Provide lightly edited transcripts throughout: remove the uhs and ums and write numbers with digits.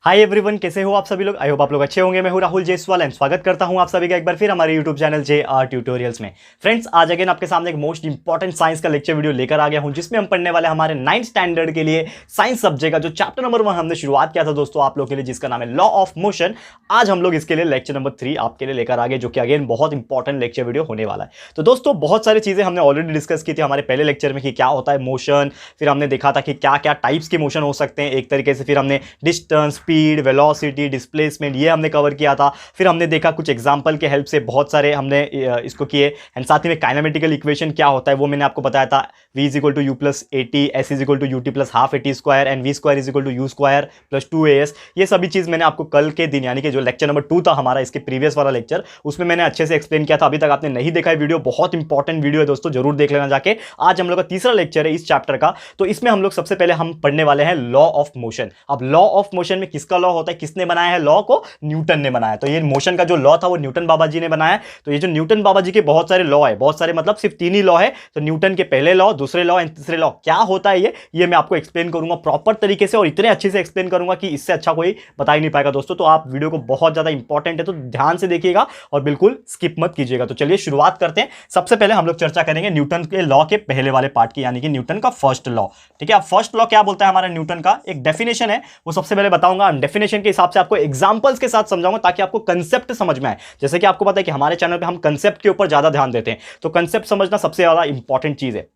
Hi everyone, कैसे हो आप सभी लोग। आई होप आप लोग अच्छे होंगे। मैं हूं राहुल जयसवाल एंड स्वागत करता हूं आप सभी का एक बार फिर हमारे यूट्यूब चैनल JR ट्यूटोरियल्स में। फ्रेंड्स, आज अगेन आपके सामने एक मोस्ट इंपॉर्टेंट साइंस का लेक्चर वीडियो लेकर आ गया हूं, जिसमें हम पढ़ने वाले हमारे 9th स्टैंडर्ड के लिए साइंस सब्जेक्ट का जो चैप्टर नंबर 1 हमने शुरुआत किया था दोस्तों आप लोग के लिए, जिसका नाम है लॉ ऑफ मोशन। आज हम लोग इसके लिए लेक्चर नंबर 3 आपके लिए लेकर आ गए, जो कि अगेन बहुत इंपॉर्टेंट लेक्चर वीडियो होने वाला है। तो दोस्तों, बहुत सारी चीजें हमने ऑलरेडी डिस्कस की थी हमारे पहले लेक्चर में कि क्या होता है मोशन, फिर हमने देखा था कि क्या क्या टाइप्स के मोशन हो सकते हैं एक तरीके से, फिर हमने डिस्टेंस, स्पीड, वेलोसिटी, डिस्प्लेसमेंट ये हमने कवर किया था। फिर हमने देखा कुछ एग्जांपल के हेल्प से बहुत सारे हमने इसको किए, एंड साथ ही में काइनेमेटिकल इक्वेशन क्या होता है वो मैंने आपको बताया था। v = u + at, s = ut + ½ at² and v² = u² + 2as। ये सभी चीज मैंने आपको कल के दिन यानी कि जो लेक्चर नंबर 2 था हमारा, इसके प्रीवियस वाला लेक्चर, उसमें मैंने अच्छे से एक्सप्लेन किया था। अभी तक आपने नहीं देखा है वीडियो, बहुत इंपॉर्टेंट वीडियो है दोस्तों, जरूर देख लेना जाके। आज हम लोग का तीसरा लेक्चर है इस चैप्टर का। तो इसमें हम लोग सबसे पहले हम पढ़ने वाले हैं लॉ ऑफ मोशन। अब लॉ ऑफ मोशन में किसका लॉ होता है, किसने बनाया है लॉ को? न्यूटन ने बनाया। तो ये मोशन का जो लॉ था वो न्यूटन बाबा जी ने बनाया। तो ये जो न्यूटन बाबा जी के बहुत सारे लॉ है, बहुत सारे मतलब सिर्फ 3 ही लॉ है। तो न्यूटन के पहले लॉ, दूसरे लॉ एंड तीसरे लॉ क्या होता है ये मैं आपको एक्सप्लेन करूंगा प्रॉपर तरीके से, और इतने अच्छे से एक्सप्लेन करूंगा कि इससे अच्छा कोई बता ही नहीं पाएगा दोस्तों। तो आप वीडियो को बहुत ज्यादा इंपॉर्टेंट है तो ध्यान से देखिएगा और बिल्कुल स्किप मत कीजिएगा। तो चलिए शुरुआत करते हैं। सबसे पहले हम लोग चर्चा करेंगे न्यूटन के लॉ के पहले वाले पार्ट की, यानी कि न्यूटन का फर्स्ट लॉ। ठीक है, अब फर्स्ट लॉ क्या बोलता है हमारा न्यूटन का, एक डेफिनेशन है वो सबसे पहले बताऊंगा। डेफिनेशन के हिसाब से आपको एग्जांपल्स के साथ समझाऊंगा ताकि आपको कंसेप्ट समझ में आए। जैसे कि आपको पता है कि हमारे चैनल पे हम कंसेप्ट के ऊपर ज्यादा ध्यान देते हैं, तो कंसेप्ट समझना सबसे ज्यादा इंपॉर्टेंट चीज है।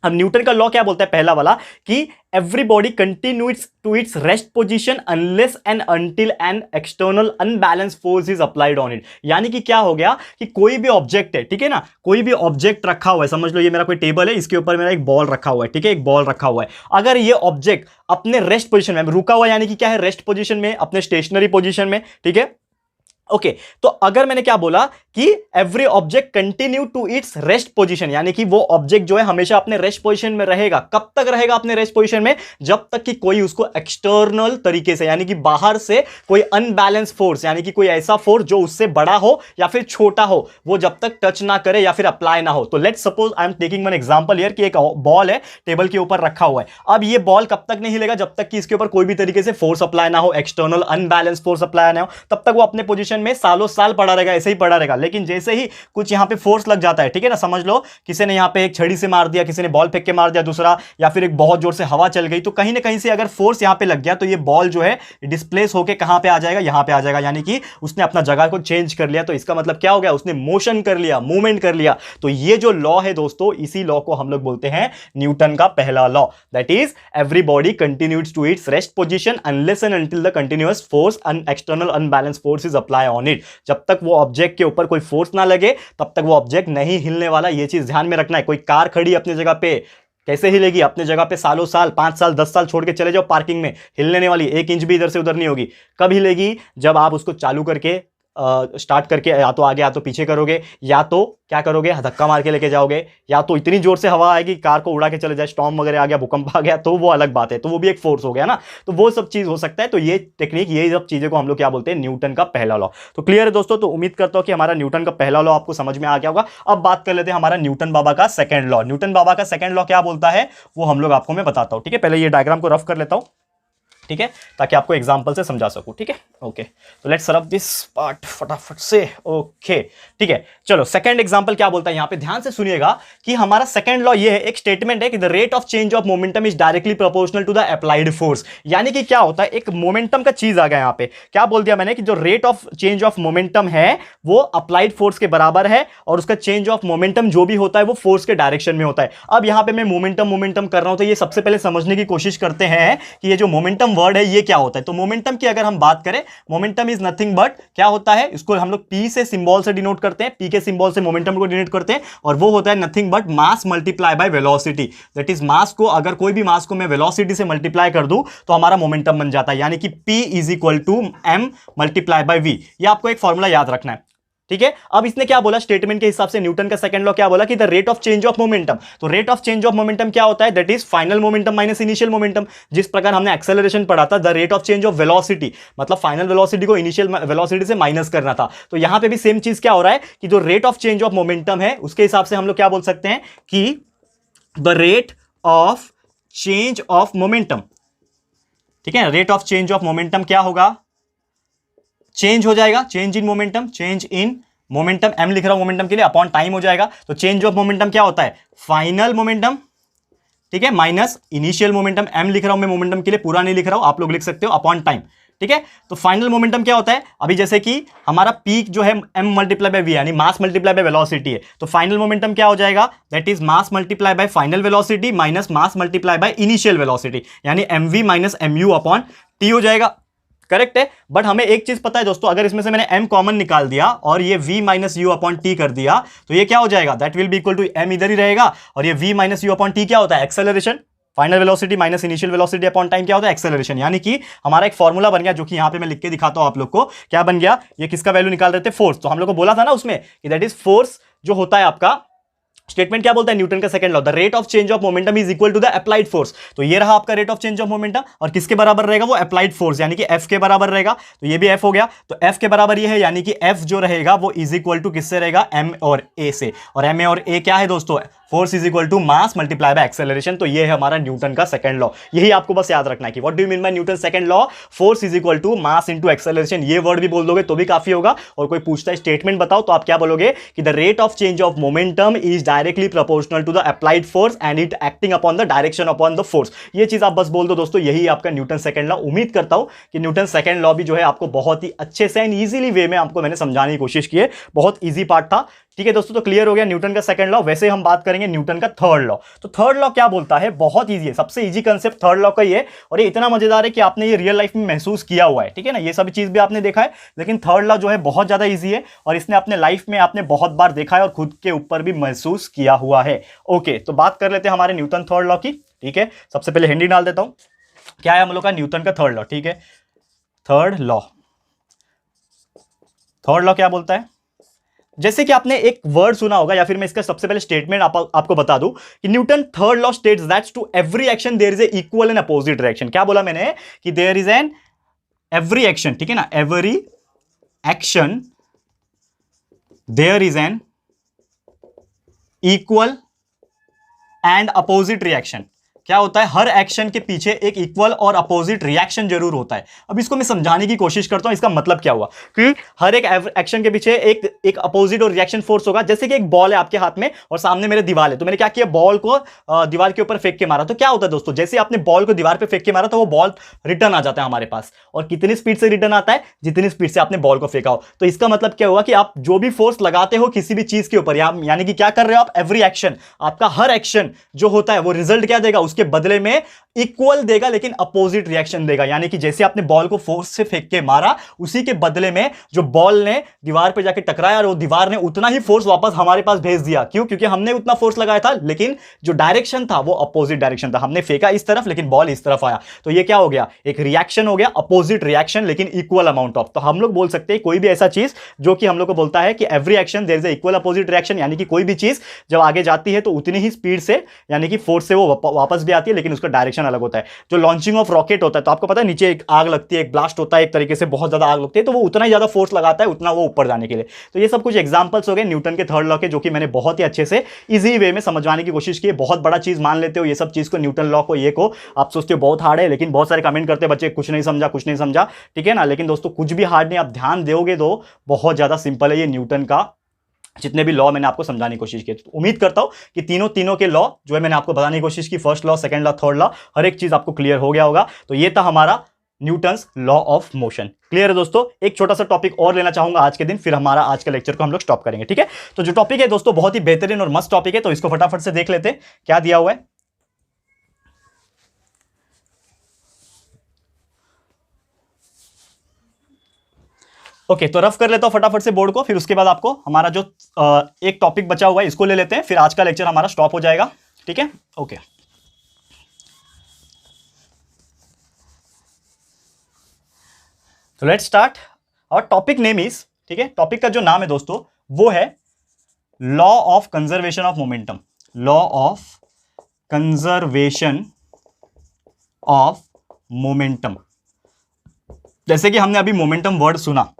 अब न्यूटन का लॉ क्या बोलता है पहला वाला, कि every body continues to its rest position unless and until an external unbalance force is applied on it. यानी कि क्या हो गया कि कोई भी ऑब्जेक्ट है, ठीक है ना, कोई भी ऑब्जेक्ट रखा हुआ है, समझ लो ये मेरा कोई टेबल है, इसके ऊपर मेरा एक बॉल रखा हुआ है, ठीक है, एक बॉल रखा हुआ है। अगर ये ऑब्जेक्ट अपने रेस्ट पोजीशन में रुका हुआ, यानी कि क्या है, रेस्ट पोजीशन में, अपने स्टेशनरी पोजीशन में, ठीक है, ओके तो अगर मैंने क्या बोला कि every object continue to its rest position, यानी कि वो ऑब्जेक्ट जो है हमेशा अपने रेस्ट पोजीशन में रहेगा। कब तक रहेगा अपने रेस्ट पोजीशन में? जब तक कि कोई उसको एक्सटर्नल तरीके से, यानी कि बाहर से कोई अनबैलेंस फोर्स, यानी कि कोई ऐसा फोर्स जो उससे बड़ा हो या फिर छोटा हो, वो जब तक टच ना करे या फिर अप्लाई ना हो। तो let's suppose I am taking one example here कि एक बॉल है, टेबल के ऊपर रखा हुआ है। अब ये बॉल कब तक नहीं हिलेगा? जब तक कि इसके ऊपर कोई भी तरीके से फोर्स अप्लाई ना हो, एक्सटर्नल अनबैलेंस फोर्स अप्लाई ना हो, तब तक वो अपने पोजीशन में सालों साल पड़ा रहेगा, ऐसे ही पड़ा रहेगा। लेकिन जैसे ही कुछ यहां पे फोर्स लग जाता है, ठीक है ना, समझ लो किसी ने यहां पे एक छड़ी से मार दिया, किसी ने बॉल फेंक के मार दिया दूसरा, या फिर एक बहुत जोर से हवा चल गई, तो कहीं ना कहीं से अगर फोर्स यहां पे लग गया तो ये बॉल जो है डिस्प्लेस होकर कहां पे आ जाएगा? यहां पे आ जाएगा, यानी कि उसने अपना जगह को चेंज कर लिया। तो इसका मतलब क्या हो गया? उसने मोशन कर लिया, मूवमेंट कर लिया। तो ये जो लॉ है दोस्तों, इसी लॉ को हम लोग बोलते हैं न्यूटन का पहला law, that is every body continues to its rest position unless and until the continuous force external unbalance force is apply on it. जब तक वो ऑब्जेक्ट के ऊपर कोई फोर्स ना लगे तब तक वो ऑब्जेक्ट नहीं हिलने वाला। ये चीज ध्यान में रखना है। कोई कार खड़ी अपनी जगह पे, कैसे हिलेगी? अपने जगह पे सालों साल, 5 साल 10 साल छोड़ के चले जाओ पार्किंग में, हिलने नहीं वाली, 1 इंच भी इधर से उधर नहीं होगी। कब हिलेगी? जब आप उसको चालू करके स्टार्ट करके या तो आगे या तो पीछे करोगे, या तो क्या करोगे, धक्का मार के लेके जाओगे, या तो इतनी जोर से हवा आएगी कार को उड़ा के चले जाए, स्टॉर्म वगैरह आ गया, भूकंप आ गया, तो वो अलग बात है, तो वो भी एक फोर्स हो गया ना। तो वो सब चीज हो सकता है। तो ये टेक्निक, ये सब चीजें को हम लोग क्या बोलते हैं? न्यूटन का पहला लॉ। तो क्लियर है दोस्तों? तो उम्मीद करता हूं कि हमारा न्यूटन का पहला लॉ आपको समझ में आ गया होगा। अब बात कर लेते हैं हमारा न्यूटन बाबा का सेकंड लॉ। न्यूटन बाबा का सेकंड लॉ क्या बोलता है वो हम लोग आपको मैं बताता हूं, ठीक है। पहले ये डायग्राम को रफ कर लेता हूं, ठीक है, ताकि आपको एग्जांपल से समझा सकूं, ठीक है। ओके, तो लेट्स रफ दिस पार्ट फटाफट से। ओके, ठीक है, चलो सेकंड एग्जांपल क्या बोलता है यहां पे ध्यान से सुनिएगा कि हमारा सेकंड लॉ ये है, एक स्टेटमेंट है कि the rate of change of momentum is directly proportional to the applied force. यानी कि क्या होता है, एक मोमेंटम का चीज आ गया यहां पे। क्या बोल दिया मैंने कि जो rate of change of momentum है वो अप्लाइड फोर्स के बराबर है, और उसका चेंज ऑफ मोमेंटम जो भी होता है वो फोर्स के डायरेक्शन में होता है। अब यहां पे मैं मोमेंटम कर रहा हूं, तो ये सबसे पहले समझने की कोशिश करते हैं कि ये जो मोमेंटम वर्ड है ये क्या होता है। तो मोमेंटम की अगर हम बात करें, मोमेंटम इज नथिंग बट क्या होता है, इसको हम लोग पी से सिंबल से डिनोट करते हैं, पी के सिंबल से मोमेंटम को डिनोट करते हैं, और वो होता है nothing but mass multiply by velocity. That is mass को, अगर कोई भी मास को मैं वेलोसिटी से मल्टीप्लाई कर दूं तो हमारा मोमेंटम बन जाता है, यानी कि P = m multiply by v। ये आपको एक फॉर्मूला याद रखना है, ठीक है। अब इसने क्या बोला स्टेटमेंट के हिसाब से, न्यूटन का सेकंड लॉ क्या बोला कि the rate of change of momentum. तो rate of change of momentum क्या होता है? That is final momentum minus initial momentum. जिस प्रकार हमने एक्सेलरेशन पढ़ा था, the rate of change of velocity, मतलब फाइनल वेलोसिटी को इनिशियल वेलोसिटी से माइनस करना था। तो यहां पे भी सेम चीज क्या हो रहा है कि जो rate of change of momentum है उसके हिसाब से हम लोग क्या बोल सकते हैं कि the rate of change of momentum, ठीक है, rate of change of momentum क्या होगा, चेंज हो जाएगा, change in momentum, change in momentum, m लिख रहा हूं मोमेंटम के लिए, अपॉन टाइम हो जाएगा। तो चेंज ऑफ मोमेंटम क्या होता है, फाइनल मोमेंटम, ठीक है, माइनस इनिशियल मोमेंटम, एम लिख रहा हूं मैं मोमेंटम के लिए, पूरा नहीं लिख रहा हूं, आप लोग लिख सकते हो अपॉन टाइम। ठीक है, तो फाइनल मोमेंटम क्या होता है, अभी जैसे कि हमारा पीक जो है m मल्टीप्लाई बाय v यानी मास मल्टीप्लाई बाय वेलोसिटी है, तो फाइनल मोमेंटम क्या हो जाएगा, that is mass multiply bye final velocity minus mass multiply by initial velocity, यानी mv minus mu upon t हो जाएगा। करेक्ट है, बट हमें एक चीज पता है दोस्तों, अगर इसमें से मैंने m कॉमन निकाल दिया और ये v minus u upon t कर दिया, तो ये क्या हो जाएगा, that will be equal to m इधर ही रहेगा, और ये v minus u upon t क्या होता है, acceleration, final velocity minus initial velocity upon time क्या होता है, एक्सेलरेशन। यानी कि हमारा एक फॉर्मूला बन गया, जो कि यहां पे मैं लिख के दिखाता हूं आप लोग को, क्या बन गया, ये किसका वैल्यू निकाल रहे थे, फोर्स। तो हम लोग को बोला था ना उसमें कि दैट इज फोर्स जो होता है आपका, स्टेटमेंट क्या बोलता है, न्यूटन का second law, the rate of change of momentum is equal to the applied force. तो ये रहा आपका rate of change of momentum, और किसके बराबर रहेगा, वो अप्लाइड फोर्स यानी कि F के बराबर रहेगा। तो ये भी F हो गया, तो F के बराबर ये है, यानी कि F जो रहेगा वो इज इक्वल टू किससे रहेगा, M और A से, और M और A क्या है दोस्तों, force is equal to mass multiply by acceleration. तो ये है हमारा न्यूटन का सेकंड लॉ, यही आपको बस याद रखना है कि what do you mean by Newton second law, force is equal to mass into acceleration. ये वर्ड भी बोल दोगे तो भी काफी होगा, और कोई पूछता है स्टेटमेंट बताओ, तो आप क्या बोलोगे कि the rate of change of momentum is directly proportional to the applied force and it acting upon the direction upon the force. ये चीज आप बस बोल दो दोस्तों, यही आपका न्यूटन सेकंड लॉ। उम्मीद करता हूं कि न्यूटन सेकंड लॉ भी जो है आपको बहुत ही अच्छे से एंड इजीली वे में आपको मैंने समझाने की कोशिश की है, बहुत इजी पार्ट था। ठीक है दोस्तों, तो क्लियर हो गया न्यूटन का सेकंड लॉ। वैसे हम बात करेंगे न्यूटन का थर्ड लॉ। तो थर्ड लॉ क्या बोलता है, बहुत इजी है, सबसे इजी कंसेप्ट थर्ड लॉ का ही है, और ये इतना मजेदार है कि आपने ये रियल लाइफ में महसूस किया हुआ है। ठीक है ना, ये सभी चीज भी आपने देखा है, लेकिन थर्ड लॉ जो है बहुत ज्यादा इजी है, और इसने अपने लाइफ में आपने बहुत बार देखा है और खुद के ऊपर भी महसूस किया हुआ है। ओके, तो बात कर लेते हैं हमारे न्यूटन थर्ड लॉ की। ठीक है, सबसे पहले हिंदी डाल देता हूं, क्या है हम लोग का न्यूटन का थर्ड लॉ। ठीक है, थर्ड लॉ, थर्ड लॉ क्या बोलता है, जैसे कि आपने एक वर्ड सुना होगा, या फिर मैं इसका सबसे पहले स्टेटमेंट आपको बता दूं कि Newton third law states that to every action there is a equal and opposite reaction. क्या बोला मैंने कि there is an every action, ठीक है ना, every action there is an equal and opposite reaction. क्या होता है, हर एक्शन के पीछे एक इक्वल और अपोजिट रिएक्शन जरूर होता है। अब इसको मैं समझाने की कोशिश करता हूं, इसका मतलब क्या हुआ कि हर एक एक्शन के पीछे एक अपोजिट और रिएक्शन फोर्स होगा। जैसे कि एक बॉल है आपके हाथ में और सामने मेरे दीवार है, तो मैंने क्या किया, बॉल को दीवार के ऊपर फेंक के मारा, तो क्या होता है दोस्तों, जैसे आपने बॉल को दीवार पे फेंक के मारा तो वो बॉल रिटर्न आ जाता है हमारे पास, और कितनी स्पीड से रिटर्न आता है, जितनी स्पीड से आपने बॉल को फेंका हो। तो इसका मतलब क्या हुआ कि आप जो भी फोर्स लगाते हो किसी भी चीज के ऊपर, यानी कि क्या कर रहे हो आप, एवरी एक्शन, आपका हर एक्शन जो होता है वो रिजल्ट क्या देगा, उसके बदले में इक्वल देगा लेकिन अपोजिट रिएक्शन देगा। यानी कि जैसे आपने बॉल को फोर्स से फेंक के मारा, उसी के बदले में जो बॉल ने दीवार पे जाके टकराया और वो दीवार ने उतना ही फोर्स वापस हमारे पास भेज दिया। क्यों, क्योंकि हमने उतना फोर्स लगाया था, लेकिन जो डायरेक्शन था वो अपोजिट डायरेक्शन था। हमने फेंका इस तरफ लेकिन बॉल इस तरफ आया, तो ये क्या हो गया, एक रिएक्शन हो गया, अपोजिट रिएक्शन लेकिन इक्वल अमाउंट ऑफ। तो हम लोग बोल सकते हैं कोई भी ऐसा चीज जो कि हम लोग को बोलता है कि every action there is equal opposite reaction, यानी कि कोई भी चीज जब आगे जाती है तो उतनी ही स्पीड से, यानी कि फोर्स से वो वापस भी आती है, लेकिन उसका डायरेक्शन अलग होता है। जो लॉन्चिंग ऑफ रॉकेट होता है, तो आपको पता है नीचे एक आग लगती है, एक ब्लास्ट होता है, एक तरीके से बहुत ज्यादा आग लगती है, तो वो उतना ही ज्यादा फोर्स लगाता है उतना वो ऊपर जाने के लिए। तो ये सब कुछ एग्जांपल्स हो गए न्यूटन के थर्ड लॉ के, जो कि मैंने बहुत ही अच्छे से इजी वे में समझाने की कोशिश की है। बहुत बड़ा चीज मान लेते हो ये सब चीज को, न्यूटन लॉ को, ये को आप सोचते हो बहुत हार्ड है, लेकिन बहुत सारे कमेंट करते हैं बच्चे कुछ नहीं समझा, कुछ नहीं समझा। ठीक है ना, लेकिन दोस्तों कुछ भी हार्ड नहीं, आप ध्यान दोगे तो बहुत ज्यादा सिंपल है ये न्यूटन का जितने भी लॉ मैंने आपको समझाने की कोशिश की। तो उम्मीद करता हूं कि तीनों के लॉ जो है मैंने आपको बताने की कोशिश की, first law, second law, third law, हर एक चीज आपको क्लियर हो गया होगा। तो ये था हमारा Newton's law of motion. Clear है दोस्तों, एक छोटा सा टॉपिक और लेना चाहूंगा आज के दिन, फिर हमारा आज का लेक्चर को हम लोग स्टॉप करेंगे। ठीक है, तो जो टॉपिक है दोस्तों बहुत ही बेहतरीन और मस्त टॉपिक है, तो इसको फटाफट से देख लेते हैं क्या दिया हुआ है। ओके, तो रफ कर लेता हूं फटाफट से बोर्ड को, फिर उसके बाद आपको हमारा जो एक टॉपिक बचा हुआ है इसको ले लेते हैं, फिर आज का लेक्चर हमारा स्टॉप हो जाएगा। ठीक है, ओके, तो लेट्स स्टार्ट। और टॉपिक नेम इज, ठीक है, टॉपिक का जो नाम है दोस्तों वो है law of conservation of momentum. Law of conservation of momentum. जैसे कि हमने अभी मोमेंटम वर्ड सुना,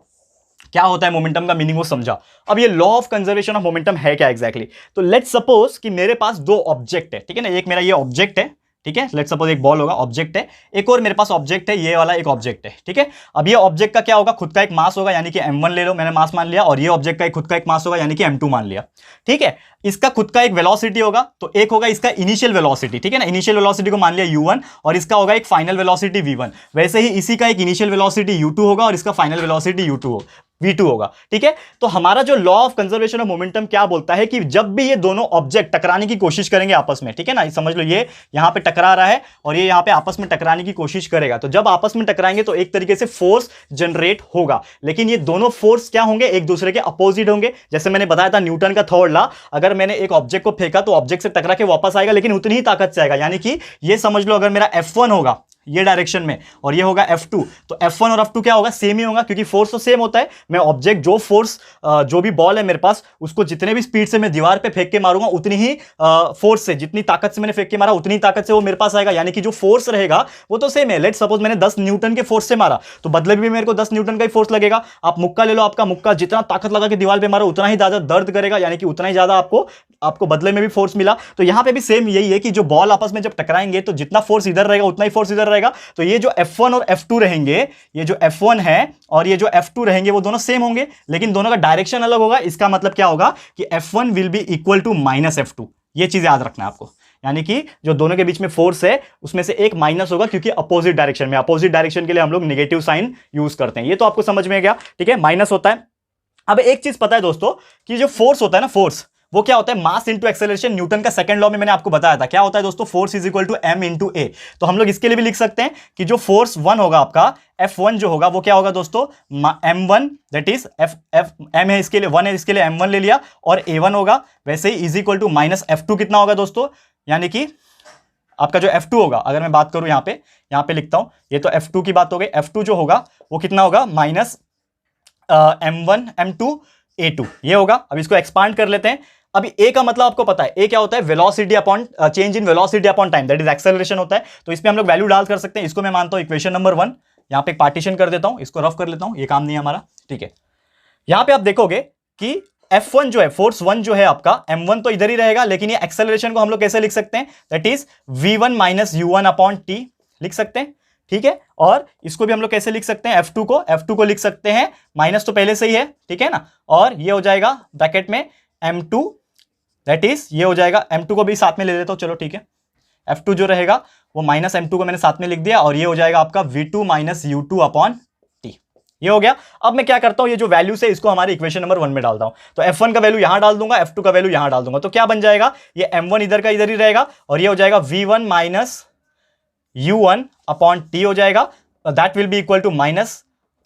क्या होता है मोमेंटम का मीनिंग वो समझा। अब ये law of conservation of momentum है क्या एग्जैक्टली। तो लेट्स सपोज कि मेरे पास दो ऑब्जेक्ट है, ठीक है ना, एक मेरा ये ऑब्जेक्ट है, ठीक है, लेट्स सपोज एक बॉल होगा, ऑब्जेक्ट है, एक और मेरे पास ऑब्जेक्ट है, ये वाला एक ऑब्जेक्ट है, ठीक है। अब ये ऑब्जेक्ट का क्या होगा, खुद का एक मास होगा, यानी कि m1 ले लो, मैंने मास मान लिया, और ये ऑब्जेक्ट का खुद का एक मास होगा, यानी कि m2 मान लिया, ठीक है। इसका खुद का एक वेलोसिटी होगा, तो एक होगा इसका इनिशियल वेलोसिटी, ठीक है ना, इनिशियल वेलोसिटी को मान लिया u1, और इसका होगा एक फाइनल वेलोसिटी v1। वैसे ही इसी का एक इनिशियल वेलोसिटी u2 होगा, और इसका फाइनल वेलोसिटी v2 होगा, ठीक है। तो हमारा जो law of conservation of momentum क्या बोलता है कि जब भी ये दोनों ऑब्जेक्ट टकराने की कोशिश करेंगे आपस में, ठीक है ना, समझ लो ये यहां पे टकरा रहा है और ये यहां पे आपस में टकराने की कोशिश करेगा, तो जब आपस में टकराएंगे तो एक तरीके से फोर्स जनरेट होगा, लेकिन ये दोनों फोर्स क्या होंगे, एक दूसरे के अपोजिट होंगे। जैसे मैंने बताया था न्यूटन का थर्ड लॉ, अगर मैंने एक ऑब्जेक्ट को फेंका तो ऑब्जेक्ट से टकरा के वापस आएगा, लेकिन उतनी ही ताकत से आएगा। यानी कि ये समझ लो अगर मेरा F1 होगा ये डायरेक्शन में और ये होगा F2, तो F1 और F2 क्या होगा, सेम ही होगा, क्योंकि फोर्स तो सेम होता है। मैं ऑब्जेक्ट जो फोर्स जो भी बॉल है मेरे पास, उसको जितने भी स्पीड से मैं दीवार पे फेंक के मारूंगा, उतनी ही फोर्स से, जितनी ताकत से मैंने फेंक के मारा उतनी ताकत से वो मेरे पास आएगा। यानी कि जो फोर्स रहेगा वो तो सेम है। लेट्स सपोज मैंने 10 न्यूटन के फोर्स से मारा, तो बदले में मेरे को 10 न्यूटन का ही फोर्स लगेगा। आप मुक्का ले लो, आपका मुक्का जितना ताकत लगा के दीवार पे मारो उतना ही ज्यादा दर्द करेगा, यानी कि उतना ही ज्यादा आपको बदले में भी फोर्स मिला। तो यहां पे भी सेम यही है कि जो बॉल आपस में जब टकराएंगे तो जितना फोर्स इधर रहेगा उतना ही फोर्स इधर रहेगा। तो ये जो F1 और F2 रहेंगे, ये जो F1 है और ये जो F2 रहेंगे वो दोनों सेम होंगे, लेकिन दोनों का डायरेक्शन अलग होगा। इसका मतलब क्या होगा कि F1 will be equal to minus F2। ये चीज याद रखना है आपको, यानी कि जो दोनों के बीच में फोर्स है उसमें से एक माइनस होगा, क्योंकि अपोजिट डायरेक्शन में, अपोजिट डायरेक्शन के लिए हम लोग नेगेटिव साइन यूज करते हैं। ये तो आपको समझ में गया, ठीक है, माइनस होता है। अब एक चीज पता है दोस्तों कि जो फोर्स होता है ना, फोर्स वो क्या होता है, मास इंटू एक्सेलरेशन। न्यूटन का सेकंड लॉ में मैंने आपको बताया था क्या होता है दोस्तों, force is equal to m into A. तो हम लोग इसके लिए भी लिख सकते हैं कि जो फोर्स 1 होगा आपका, F1 जो होगा वो क्या होगा दोस्तों, m1, दैट इज m है इसके लिए 1 है, इसके लिए m1 ले लिया, और a1 होगा वैसे ही is equal to minus F2 कितना होगा दोस्तों, यानी कि आपका जो F2 होगा, अगर मैं बात करूं यहां पे लिखता हूं, ये तो F2 की बात हो गई। F2 जो होगा वो कितना होगा, माइनस m1 m2 a2, ये होगा। अब इसको एक्सपांड कर लेते हैं। अभी ए का मतलब आपको पता है, ए क्या होता है, velocity upon change in velocity upon time, that is acceleration होता है। तो इसमें हम लोग वैल्यू डाल कर सकते हैं। इसको मैं मानता हूं इक्वेशन नंबर 1। यहां पे एक पार्टीशन कर देता हूं, इसको रफ कर लेता हूं, ये काम नहीं है हमारा, ठीक है। यहां पे आप देखोगे कि F1 जो है, फोर्स 1 जो है आपका, m1 तो इधर ही रहेगा, लेकिन ये एक्सेलरेशन को हम लोग कैसे लिख सकते हैं, that is v1 minus u1 upon t लिख सकते हैं, ठीक है। और इसको भी हम लोग कैसे लिख सकते हैं, F2 को लिख सकते हैं, माइनस तो पहले से ही है, ठीक है ना, और ये हो जाएगा ब्रैकेट में m2, दैट इज ये हो जाएगा, m2 को भी साथ में ले लेता हूं, चलो ठीक है। F2 जो रहेगा वो माइनस m2 को मैंने साथ में लिख दिया, और ये हो जाएगा आपका v2 minus u2 upon t, ये हो गया। अब मैं क्या करता हूं, ये जो वैल्यू है इसको हमारे इक्वेशन नंबर 1 में डालता हूं। तो F1 का वैल्यू यहां डाल दूंगा, F2 का वैल्यू यहां डाल दूंगा, तो क्या बन जाएगा, ये m1 इधर का इधर ही रहेगा, और ये हो जाएगा v1 minus u1 upon t हो जाएगा, that will be equal to minus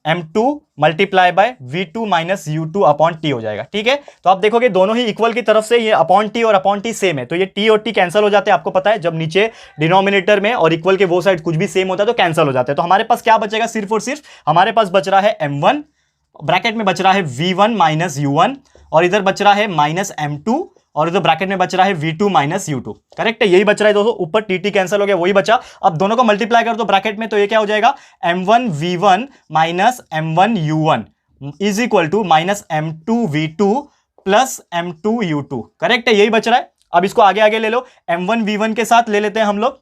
m2 multiply by v2 minus u2 upon t हो जाएगा, ठीक है। तो आप देखोगे दोनों ही इक्वल की तरफ से ये अपॉन t और अपॉन t सेम है, तो ये t और t कैंसिल हो जाते हैं। आपको पता है जब नीचे डिनोमिनेटर में और इक्वल के वो साइड कुछ भी सेम होता है तो कैंसिल हो जाते हैं। तो हमारे पास क्या बचेगा, सिर्फ और सिर्फ हमारे पास बच रहा है m1, ब्रैकेट में बच रहा है v1 माइनस u1, और इधर बच रहा है माइनस m2, और इधर ब्रैकेट में बच रहा है v2 माइनस u2, करेक्ट है, यही बच रहा है दोस्तों। ऊपर tt कैंसिल हो गया, वही बचा। अब दोनों को मल्टीप्लाई कर दो ब्रैकेट में, तो ये क्या हो जाएगा, m1 v1 minus m1 u1 is equal to minus m2 v2 plus m2 u2, correct है, यही बच रहा है। अब इसको आगे आगे ले लो, m1 v1 के साथ ले लेते हैं हम लोग,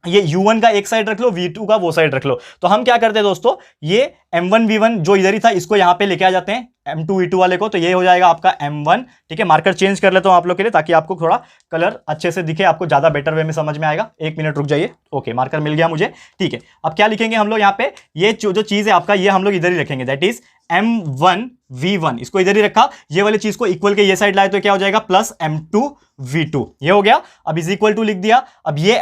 ये u1 का एक साइड रख लो, v2 का वो साइड रख लो। तो हम क्या करते हैं दोस्तों, ये m1 v1 जो इधर ही था इसको यहां पे लेके आ जाते हैं m2 v2 वाले को, तो ये हो जाएगा आपका m1, ठीक है। मार्कर चेंज कर लेता हूं आप लोग के लिए, ताकि आपको थोड़ा कलर अच्छे से दिखे, आपको ज्यादा बेटर वे में समझ में आएगा। एक मिनट रुक जाइए, ओके, मार्कर मिल गया मुझे, ठीक है। अब क्या लिखेंगे हम लोग यहाँ पे, ये जो चीज है आपका, ये हम लोग इधर ही रखेंगे, दैट इज m1 v1, इसको इधर ही रखा। ये वाली चीज को इक्वल के ये साइड लाए तो क्या हो जाएगा, प्लस m2 v2, ये हो गया। अब इज इक्वल टू लिख दिया। अब ये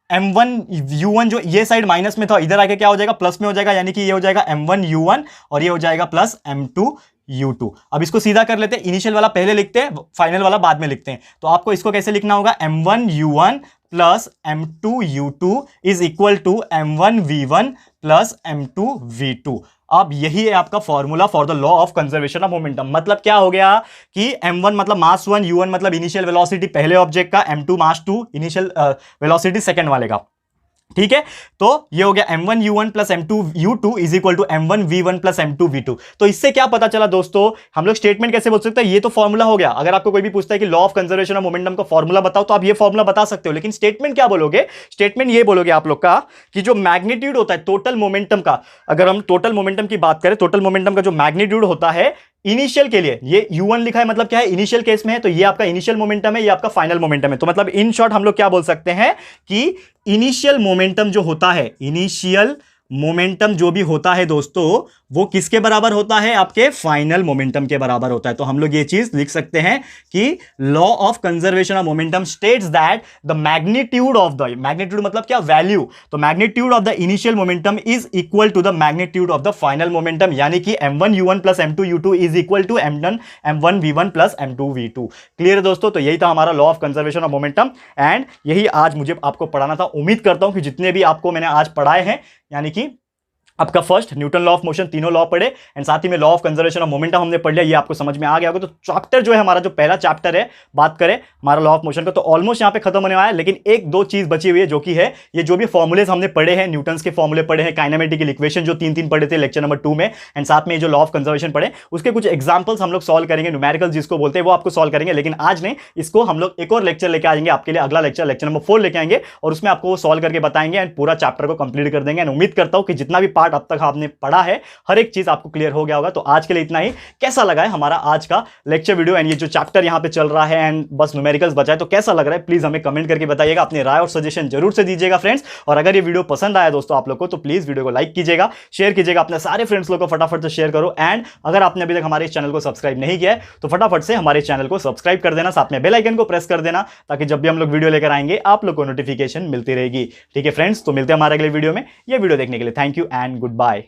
m1 u1 जो ये साइड माइनस में था, इधर आके क्या हो जाएगा, प्लस में हो जाएगा, यानी कि ये हो जाएगा m1 u1 और ये हो जाएगा प्लस m2 u2। अब इसको सीधा कर लेते हैं, इनिशियल वाला पहले लिखते हैं, फाइनल वाला बाद में लिखते हैं। तो आपको इसको कैसे लिखना होगा, m1 u1 plus m2 u2 is equal to m1 v1 plus m2 v2। अब यही है आपका formula for the law of conservation of momentum. मतलब क्या हो गया कि m1 मतलब मास 1, u1 मतलब इनिशियल वेलोसिटी पहले ऑब्जेक्ट का, m2 मास 2 इनिशियल वेलोसिटी सेकंड वाले का। ठीक है, तो ये हो गया m1u1 plus m2u2 is equal to m1v1 plus m2v2। तो इससे क्या पता चला दोस्तों, हम लोग स्टेटमेंट कैसे बोल सकते हैं, ये तो फॉर्मूला हो गया। अगर आपको कोई भी पूछता है कि law of conservation of momentum का फॉर्मूला बताओ, तो आप ये फॉर्मूला बता सकते हो, लेकिन स्टेटमेंट क्या बोलोगे, स्टेटमेंट ये बोलोगे आप लोग का कि जो मैग्नीट्यूड होता है टोटल मोमेंटम का, अगर हम टोटल मोमेंटम की बात करें, टोटल मोमेंटम का जो मैग्नीट्यूड होता है इनिशियल के लिए, ये u1 लिखा है मतलब क्या है, इनिशियल केस में है, तो ये आपका इनिशियल मोमेंटम है, ये आपका फाइनल मोमेंटम है। तो मतलब इन शॉर्ट हम लोग क्या बोल सकते हैं कि इनिशियल मोमेंटम जो होता है, इनिशियल मोमेंटम जो भी होता है दोस्तों, वो किसके बराबर होता है, आपके फाइनल मोमेंटम के बराबर होता है। तो हम लोग ये चीज लिख सकते हैं कि law of conservation of momentum states that the magnitude of the, magnitude मतलब क्या, वैल्यू, तो magnitude of the initial momentum is equal to the magnitude of the final momentum, यानी कि m1u1 plus m2u2 is equal to m1v1 plus m2v2। Clear है दोस्तों, तो यही था हमारा law of conservation of momentum, and यही आज मुझे आपको पढ़ाना था। उम्मीद करता हूं कि जितने भी आपको मैंने आज पढ़ाए हैं, यानी कि आपका first Newton law of motion, तीनों लॉ पढ़े, एंड साथ ही में law of conservation of momentum हमने पढ़ लिया, ये आपको समझ में आ गया होगा। तो चैप्टर जो है हमारा, जो पहला चैप्टर है, बात करें हमारा लॉ ऑफ मोशन का, तो ऑलमोस्ट यहां पे खत्म होने वाला है, लेकिन एक दो चीज बची हुई है, जो कि है ये जो भी फॉर्मुलेज हमने पढ़े हैं, न्यूटन्स के फॉर्मुले पढ़े हैं, काइनेमेटिकल इक्वेशन जो तीन तीन पढ़े थे लेक्चर नंबर 2 में, एंड साथ में जो लॉ ऑफ कंजर्वेशन पढ़े, उसके कुछ एग्जांपल्स हम लोग सॉल्व करेंगे, न्यूमेरिकल जिसको बोलते हैं वो आपको सॉल्व करेंगे। लेकिन आज नहीं, इसको हम लोग एक और लेक्चर लेके आएंगे आपके लिए, अगला लेक्चर, लेक्चर नंबर 4 लेके आएंगे, और उसमें आपको सॉल्व करके बताएंगे एंड पूरा चैप्टर को कंप्लीट कर देंगे। एंड उम्मीद करता हूं कि जितना भी पार्ट अब तक आपने पढ़ा है, हर एक चीज आपको क्लियर हो गया होगा। तो आज के लिए इतना ही। कैसा लगा है हमारा आज का लेक्चर वीडियो, एंड ये जो चैप्टर यहां पे चल रहा है एंड बस न्यूमेरिकल्स बचा है, तो कैसा लग रहा है प्लीज हमें कमेंट करके बताइएगा, अपनी राय और सजेशन जरूर से दीजिएगा फ्रेंड्स। और अगर ये वीडियो पसंद आया दोस्तों आप लोग को, तो प्लीज वीडियो को लाइक कीजिएगा, शेयर कीजिएगा, अपने सारे फ्रेंड्स लोग को फटाफट से शेयर करो। एंड अगर आपने अभी तक हमारे इस चैनल को सब्सक्राइब नहीं किया है, तो फटाफट से हमारे चैनल को सब्सक्राइब कर देना, साथ में बेल आइकन को प्रेस कर देना, ताकि जब भी हम लोग वीडियो लेकर आएंगे आप लोग को नोटिफिकेशन मिलती रहेगी। ठीक है फ्रेंड्स, तो मिलते हैं हमारे अगले वीडियो में। ये वीडियो देखने के लिए thank you and good bye.